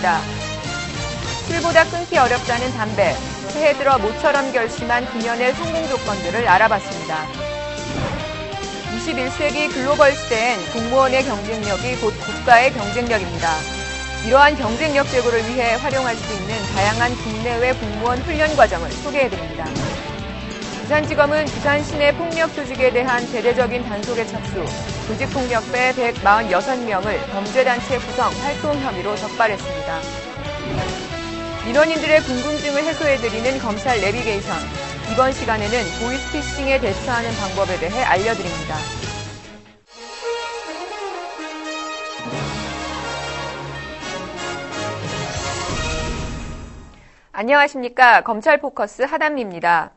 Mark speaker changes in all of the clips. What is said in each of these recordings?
Speaker 1: 시작됐습니다. 술보다 끊기 어렵다는 담배, 새해 들어 모처럼 결심한 금연의 성공 조건들을 알아봤습니다. 21세기 글로벌 시대엔 공무원의 경쟁력이 곧 국가의 경쟁력입니다. 이러한 경쟁력 제고를 위해 활용할 수 있는 다양한 국내외 공무원 훈련 과정을 소개해드립니다. 부산지검은 부산 시내 폭력 조직에 대한 대대적인 단속에 착수, 조직폭력배 146명을 범죄단체 구성, 활동 혐의로 적발했습니다. 민원인들의 궁금증을 해소해드리는 검찰 내비게이션. 이번 시간에는 보이스피싱에 대처하는 방법에 대해 알려드립니다. 안녕하십니까. 검찰 포커스 하담리입니다.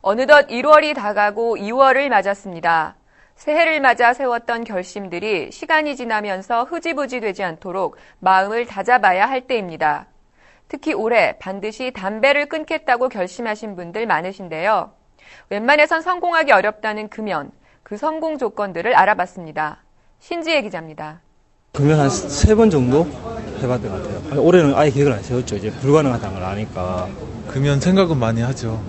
Speaker 1: 어느덧 1월이 다가고 2월을 맞았습니다. 새해를 맞아 세웠던 결심들이 시간이 지나면서 흐지부지 되지 않도록 마음을 다잡아야 할 때입니다. 특히 올해 반드시 담배를 끊겠다고 결심하신 분들 많으신데요. 웬만해선 성공하기 어렵다는 금연, 그 성공 조건들을 알아봤습니다. 신지혜 기자입니다.
Speaker 2: 금연 한 3번 정도 해봤던 것 같아요. 올해는 아예 계획을 안 세웠죠. 이제 불가능하다는 걸 아니까.
Speaker 3: 금연 생각은 많이 하죠.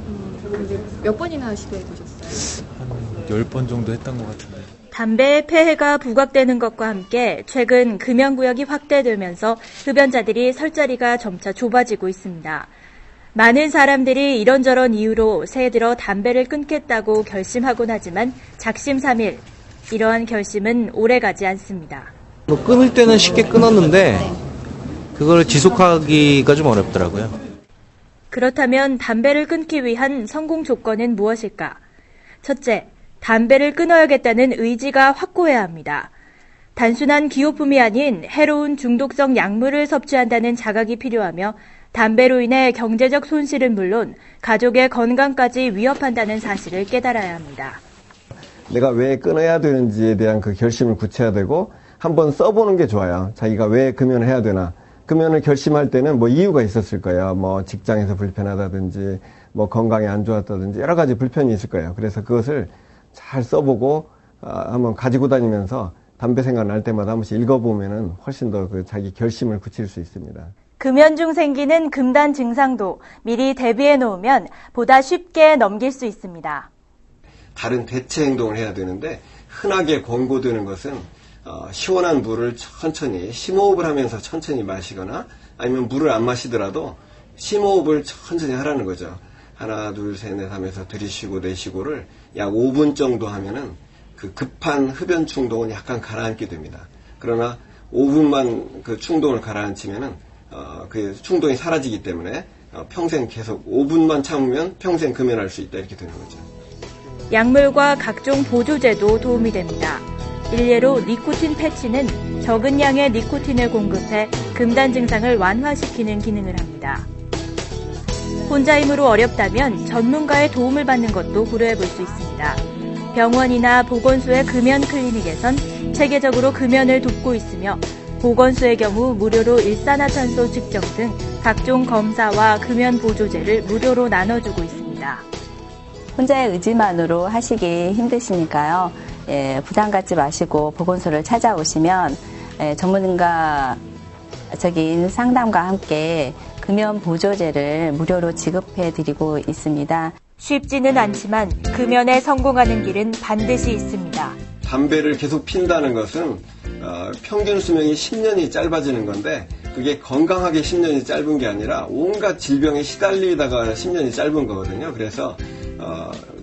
Speaker 4: 몇 번이나 시도해보셨어요?
Speaker 3: 한 10번 정도 했던 것 같은데.
Speaker 5: 담배의 폐해가 부각되는 것과 함께 최근 금연구역이 확대되면서 흡연자들이 설 자리가 점차 좁아지고 있습니다. 많은 사람들이 이런저런 이유로 새해 들어 담배를 끊겠다고 결심하곤 하지만 작심삼일, 이러한 결심은 오래가지 않습니다.
Speaker 6: 끊을 때는 쉽게 끊었는데 그걸 지속하기가 좀 어렵더라고요.
Speaker 5: 그렇다면 담배를 끊기 위한 성공 조건은 무엇일까? 첫째, 담배를 끊어야겠다는 의지가 확고해야 합니다. 단순한 기호품이 아닌 해로운 중독성 약물을 섭취한다는 자각이 필요하며 담배로 인해 경제적 손실은 물론 가족의 건강까지 위협한다는 사실을 깨달아야 합니다.
Speaker 7: 내가 왜 끊어야 되는지에 대한 그 결심을 구체화되고 한번 써보는 게 좋아요. 자기가 왜 금연을 해야 되나. 금연을 결심할 때는 뭐 이유가 있었을 거예요. 뭐 직장에서 불편하다든지 뭐 건강에 안 좋았다든지 여러 가지 불편이 있을 거예요. 그래서 그것을 잘 써보고 한번 가지고 다니면서 담배 생각 날 때마다 한 번씩 읽어보면은 훨씬 더 그 자기 결심을 굳힐 수 있습니다.
Speaker 5: 금연 중 생기는 금단 증상도 미리 대비해 놓으면 보다 쉽게 넘길 수 있습니다.
Speaker 7: 다른 대체 행동을 해야 되는데 흔하게 권고되는 것은 시원한 물을 천천히 심호흡을 하면서 천천히 마시거나 아니면 물을 안 마시더라도 심호흡을 천천히 하라는 거죠. 하나, 둘, 셋, 넷 하면서 들이쉬고 내쉬고를 약 5분 정도 하면은 그 급한 흡연 충동은 약간 가라앉게 됩니다. 그러나 5분만 그 충동을 가라앉히면은 그 충동이 사라지기 때문에 평생 계속 5분만 참으면 평생 금연할 수 있다 이렇게 되는 거죠.
Speaker 5: 약물과 각종 보조제도 도움이 됩니다. 일례로 니코틴 패치는 적은 양의 니코틴을 공급해 금단 증상을 완화시키는 기능을 합니다. 혼자 힘으로 어렵다면 전문가의 도움을 받는 것도 고려해 볼 수 있습니다. 병원이나 보건소의 금연 클리닉에선 체계적으로 금연을 돕고 있으며 보건소의 경우 무료로 일산화탄소 측정 등 각종 검사와 금연 보조제를 무료로 나눠주고 있습니다.
Speaker 8: 혼자의 의지만으로 하시기 힘드시니까요. 부담 갖지 마시고 보건소를 찾아오시면 전문가적인 상담과 함께 금연 보조제를 무료로 지급해 드리고 있습니다.
Speaker 5: 쉽지는 않지만 금연에 성공하는 길은 반드시 있습니다.
Speaker 7: 담배를 계속 핀다는 것은 평균 수명이 10년이 짧아지는 건데 그게 건강하게 10년이 짧은 게 아니라 온갖 질병에 시달리다가 10년이 짧은 거거든요. 그래서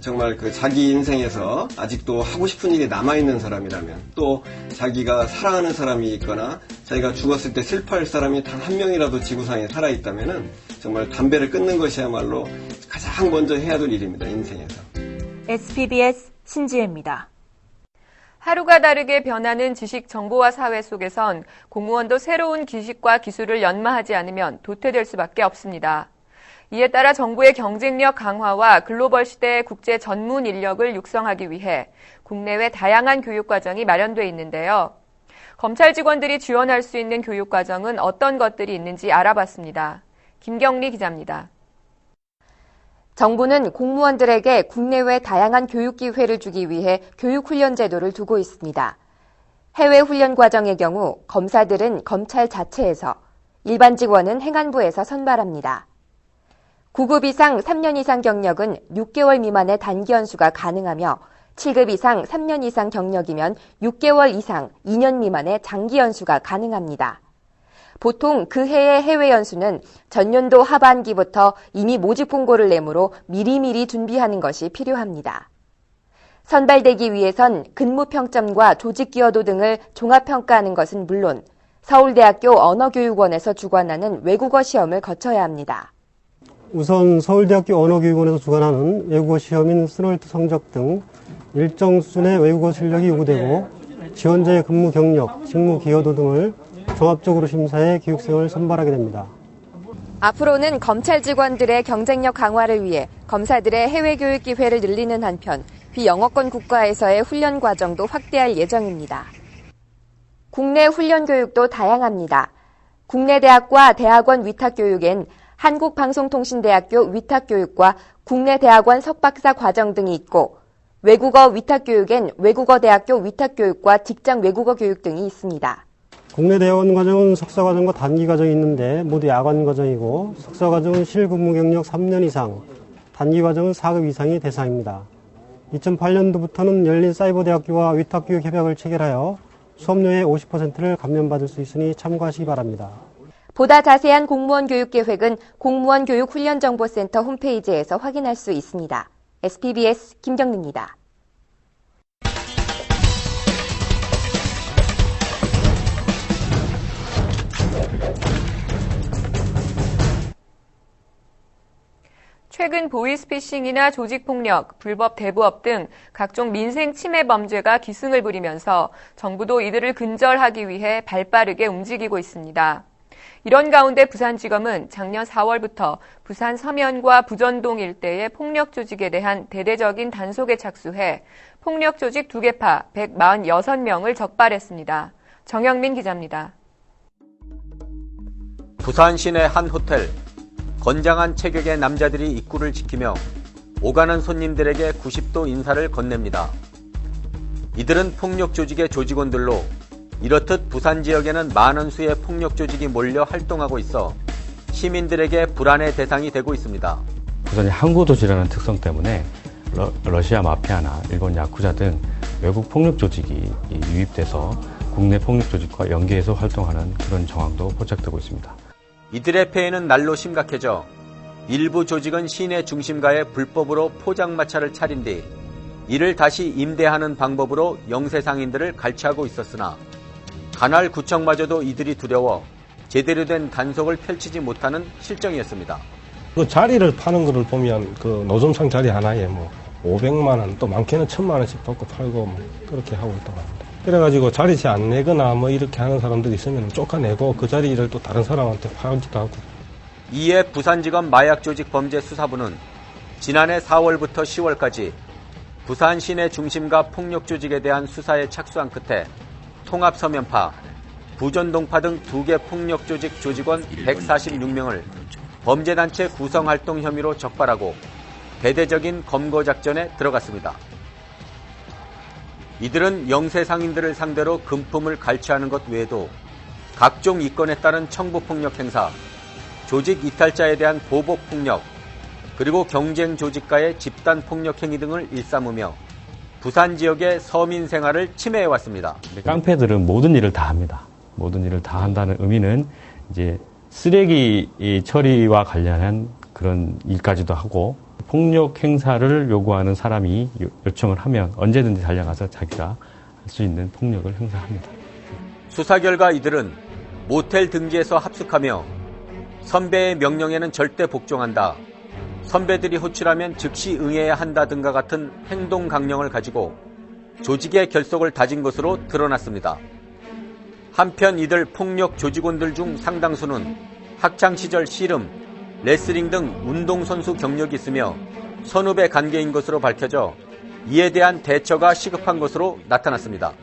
Speaker 7: 정말 그 자기 인생에서 아직도 하고 싶은 일이 남아있는 사람이라면 또 자기가 사랑하는 사람이 있거나 자기가 죽었을 때 슬퍼할 사람이 단 한 명이라도 지구상에 살아있다면 정말 담배를 끊는 것이야말로 가장 먼저 해야 될 일입니다. 인생에서.
Speaker 5: SPBS 신지혜입니다.
Speaker 1: 하루가 다르게 변하는 지식 정보화 사회 속에선 공무원도 새로운 기식과 기술을 연마하지 않으면 도태될 수밖에 없습니다. 이에 따라 정부의 경쟁력 강화와 글로벌 시대의 국제 전문 인력을 육성하기 위해 국내외 다양한 교육과정이 마련돼 있는데요. 검찰 직원들이 지원할 수 있는 교육과정은 어떤 것들이 있는지 알아봤습니다. 김경리 기자입니다.
Speaker 9: 정부는 공무원들에게 국내외 다양한 교육 기회를 주기 위해 교육훈련 제도를 두고 있습니다. 해외 훈련 과정의 경우 검사들은 검찰 자체에서, 일반 직원은 행안부에서 선발합니다. 9급 이상 3년 이상 경력은 6개월 미만의 단기 연수가 가능하며 7급 이상 3년 이상 경력이면 6개월 이상 2년 미만의 장기 연수가 가능합니다. 보통 그 해의 해외 연수는 전년도 하반기부터 이미 모집 공고를 내므로 미리미리 준비하는 것이 필요합니다. 선발되기 위해선 근무 평점과 조직 기여도 등을 종합평가하는 것은 물론 서울대학교 언어교육원에서 주관하는 외국어 시험을 거쳐야 합니다.
Speaker 10: 우선 서울대학교 언어교육원에서 주관하는 외국어 시험인 스널트 성적 등 일정 수준의 외국어 실력이 요구되고 지원자의 근무 경력, 직무 기여도 등을 종합적으로 심사해 교육생을 선발하게 됩니다.
Speaker 9: 앞으로는 검찰 직원들의 경쟁력 강화를 위해 검사들의 해외 교육 기회를 늘리는 한편 비영어권 국가에서의 훈련 과정도 확대할 예정입니다. 국내 훈련 교육도 다양합니다. 국내 대학과 대학원 위탁 교육엔 한국방송통신대학교 위탁 교육과 국내 대학원 석박사 과정 등이 있고 외국어 위탁 교육엔 외국어대학교 위탁 교육과 직장 외국어 교육 등이 있습니다.
Speaker 10: 국내 대학원 과정은 석사 과정과 단기 과정이 있는데 모두 야간 과정이고 석사 과정은 실근무 경력 3년 이상, 단기 과정은 4급 이상이 대상입니다. 2008년도부터는 열린 사이버대학교와 위탁교육 협약을 체결하여 수업료의 50%를 감면받을 수 있으니 참고하시기 바랍니다.
Speaker 9: 보다 자세한 공무원 교육 계획은 공무원 교육 훈련정보센터 홈페이지에서 확인할 수 있습니다. SPBS 김경리입니다.
Speaker 1: 최근 보이스피싱이나 조직폭력, 불법 대부업 등 각종 민생 침해 범죄가 기승을 부리면서 정부도 이들을 근절하기 위해 발빠르게 움직이고 있습니다. 이런 가운데 부산지검은 작년 4월부터 부산 서면과 부전동 일대의 폭력 조직에 대한 대대적인 단속에 착수해 폭력 조직 2개파 146명을 적발했습니다. 정영민 기자입니다.
Speaker 11: 부산 시내 한 호텔. 건장한 체격의 남자들이 입구를 지키며 오가는 손님들에게 90도 인사를 건넵니다. 이들은 폭력 조직의 조직원들로 이렇듯 부산 지역에는 많은 수의 폭력 조직이 몰려 활동하고 있어 시민들에게 불안의 대상이 되고 있습니다.
Speaker 12: 부산이 항구 도시라는 특성 때문에 러시아 마피아나 일본 야쿠자 등 외국 폭력 조직이 유입돼서 국내 폭력 조직과 연계해서 활동하는 그런 정황도 포착되고 있습니다.
Speaker 11: 이들의 폐해는 날로 심각해져 일부 조직은 시내 중심가에 불법으로 포장마차를 차린 뒤 이를 다시 임대하는 방법으로 영세상인들을 갈취하고 있었으나 관할 구청마저도 이들이 두려워 제대로 된 단속을 펼치지 못하는 실정이었습니다.
Speaker 13: 그 자리를 파는 거를 보면 그 노점상 자리 하나에 뭐 500만 원, 또 많게는 1000만 원씩 받고 팔고 뭐 그렇게 하고 있다고 합니다. 그래가지고 자리세 안 내거나 뭐 이렇게 하는 사람들이 있으면 쫓아내고 그 자리를 또 다른 사람한테 팔기도 하고.
Speaker 11: 이에 부산지검 마약조직범죄수사부는 지난해 4월부터 10월까지 부산 시내 중심가 폭력 조직에 대한 수사에 착수한 끝에 통합서면파, 부전동파 등 2개 폭력 조직 조직원 146명을 범죄단체 구성활동 혐의로 적발하고 대대적인 검거작전에 들어갔습니다. 이들은 영세상인들을 상대로 금품을 갈취하는 것 외에도 각종 이권에 따른 청부폭력 행사, 조직 이탈자에 대한 보복폭력, 그리고 경쟁 조직과의 집단폭력 행위 등을 일삼으며 부산 지역의 서민 생활을 침해해왔습니다.
Speaker 12: 깡패들은 모든 일을 다 합니다. 모든 일을 다 한다는 의미는 이제 쓰레기 처리와 관련한 그런 일까지도 하고 폭력 행사를 요구하는 사람이 요청을 하면 언제든지 달려가서 자기가 할 수 있는 폭력을 행사합니다.
Speaker 11: 수사 결과 이들은 모텔 등지에서 합숙하며 선배의 명령에는 절대 복종한다, 선배들이 호출하면 즉시 응해야 한다 등과 같은 행동 강령을 가지고 조직의 결속을 다진 것으로 드러났습니다. 한편 이들 폭력 조직원들 중 상당수는 학창시절 씨름, 레슬링 등 운동선수 경력이 있으며 선후배 관계인 것으로 밝혀져 이에 대한 대처가 시급한 것으로 나타났습니다.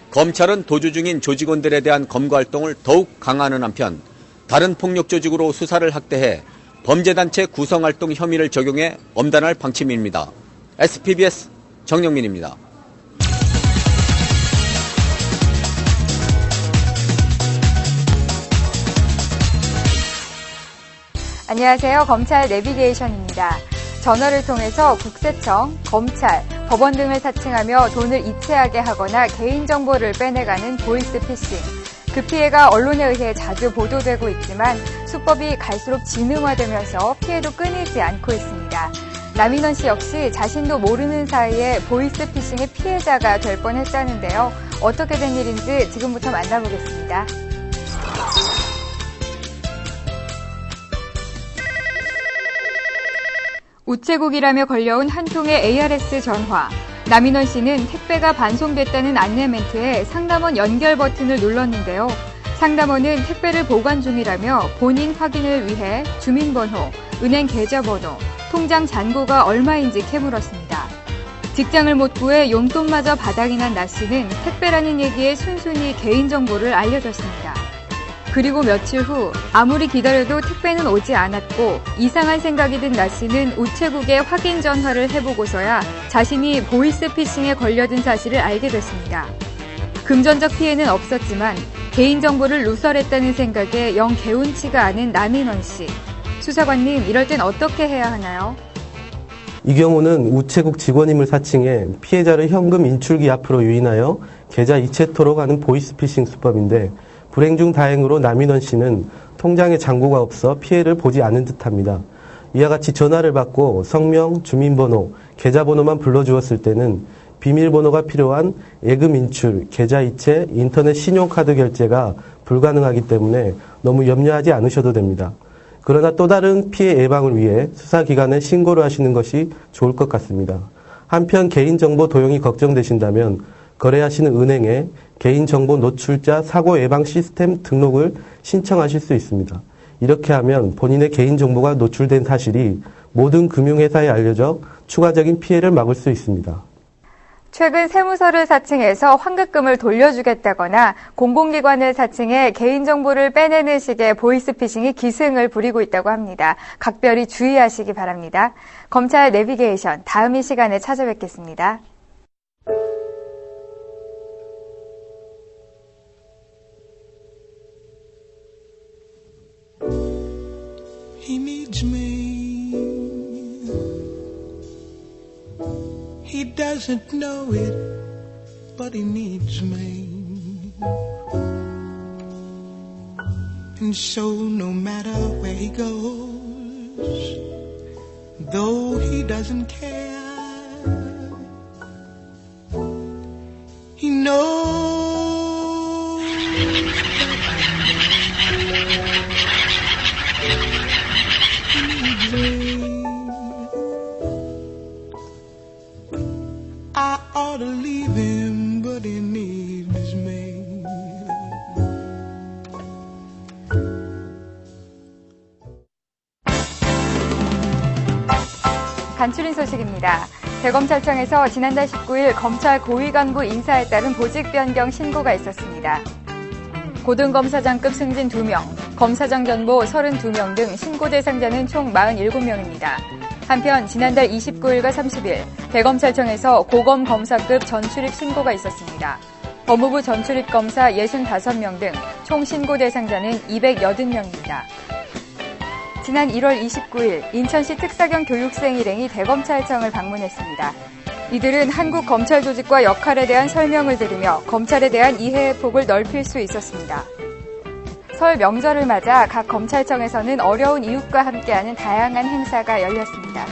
Speaker 11: 검찰은 도주 중인 조직원들에 대한 검거 활동을 더욱 강화하는 한편 다른 폭력 조직으로 수사를 확대해 범죄단체 구성활동 혐의를 적용해 엄단할 방침입니다. SPBS 정영민입니다.
Speaker 14: 안녕하세요. 검찰 내비게이션입니다. 전화를 통해서 국세청, 검찰, 법원 등을 사칭하며 돈을 이체하게 하거나 개인정보를 빼내가는 보이스피싱. 그 피해가 언론에 의해 자주 보도되고 있지만 수법이 갈수록 지능화되면서 피해도 끊이지 않고 있습니다. 남인원 씨 역시 자신도 모르는 사이에 보이스피싱의 피해자가 될 뻔했다는데요. 어떻게 된 일인지 지금부터 만나보겠습니다. 우체국이라며 걸려온 한 통의 ARS 전화. 남인원 씨는 택배가 반송됐다는 안내 멘트에 상담원 연결 버튼을 눌렀는데요. 상담원은 택배를 보관 중이라며 본인 확인을 위해 주민번호, 은행 계좌번호, 통장 잔고가 얼마인지 캐물었습니다. 직장을 못 구해 용돈마저 바닥이 난 나 씨는 택배라는 얘기에 순순히 개인정보를 알려줬습니다. 그리고 며칠 후 아무리 기다려도 택배는 오지 않았고 이상한 생각이 든 나 씨는 우체국에 확인 전화를 해보고서야 자신이 보이스피싱에 걸려든 사실을 알게 됐습니다. 금전적 피해는 없었지만 개인정보를 누설했다는 생각에 영 개운치가 않은 남인원 씨. 수사관님, 이럴 땐 어떻게 해야 하나요?
Speaker 15: 이 경우는 우체국 직원임을 사칭해 피해자를 현금 인출기 앞으로 유인하여 계좌 이체토록 하는 보이스피싱 수법인데 불행 중 다행으로 남인원 씨는 통장에 잔고가 없어 피해를 보지 않은 듯합니다. 이와 같이 전화를 받고 성명, 주민번호, 계좌번호만 불러주었을 때는 비밀번호가 필요한 예금 인출, 계좌 이체, 인터넷 신용카드 결제가 불가능하기 때문에 너무 염려하지 않으셔도 됩니다. 그러나 또 다른 피해 예방을 위해 수사기관에 신고를 하시는 것이 좋을 것 같습니다. 한편 개인정보 도용이 걱정되신다면 거래하시는 은행에 개인정보 노출자 사고 예방 시스템 등록을 신청하실 수 있습니다. 이렇게 하면 본인의 개인정보가 노출된 사실이 모든 금융회사에 알려져 추가적인 피해를 막을 수 있습니다.
Speaker 14: 최근 세무서를 사칭해서 환급금을 돌려주겠다거나 공공기관을 사칭해 개인정보를 빼내는 식의 보이스피싱이 기승을 부리고 있다고 합니다. 각별히 주의하시기 바랍니다. 검찰 내비게이션 다음 이 시간에 찾아뵙겠습니다.
Speaker 16: He needs me. He doesn't know it, but he needs me. And so no matter where he goes, though he doesn't care, he knows I ought to leave him, but he needs me.
Speaker 14: 간추린 소식입니다. 대검찰청에서 지난달 19일 검찰 고위 간부 인사에 따른 보직 변경 신고가 있었습니다. 고등검사장급 승진 2명, 검사장 전보 32명 등 신고 대상자는 총 47명입니다. 한편 지난달 29일과 30일 대검찰청에서 고검 검사급 전출입 신고가 있었습니다. 법무부 전출입 검사 65명 등 총 신고 대상자는 280명입니다. 지난 1월 29일 인천시 특사경 교육생 일행이 대검찰청을 방문했습니다. 이들은 한국 검찰 조직과 역할에 대한 설명을 들으며 검찰에 대한 이해의 폭을 넓힐 수 있었습니다. 설 명절을 맞아 각 검찰청에서는 어려운 이웃과 함께하는 다양한 행사가 열렸습니다.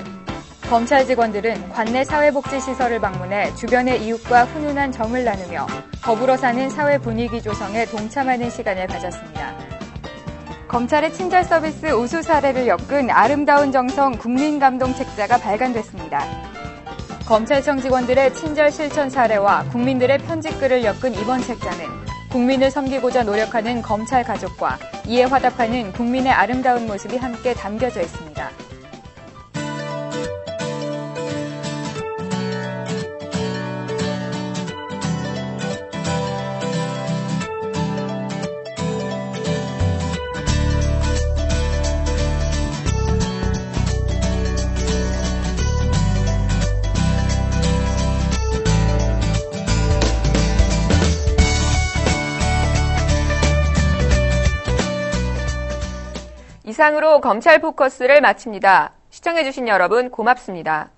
Speaker 14: 검찰 직원들은 관내 사회복지시설을 방문해 주변의 이웃과 훈훈한 정을 나누며 더불어 사는 사회 분위기 조성에 동참하는 시간을 가졌습니다. 검찰의 친절 서비스 우수 사례를 엮은 아름다운 정성 국민감동 책자가 발간됐습니다. 검찰청 직원들의 친절 실천 사례와 국민들의 편집글을 엮은 이번 책자는 국민을 섬기고자 노력하는 검찰 가족과 이에 화답하는 국민의 아름다운 모습이 함께 담겨져 있습니다.
Speaker 1: 이상으로 검찰 포커스를 마칩니다. 시청해주신 여러분 고맙습니다.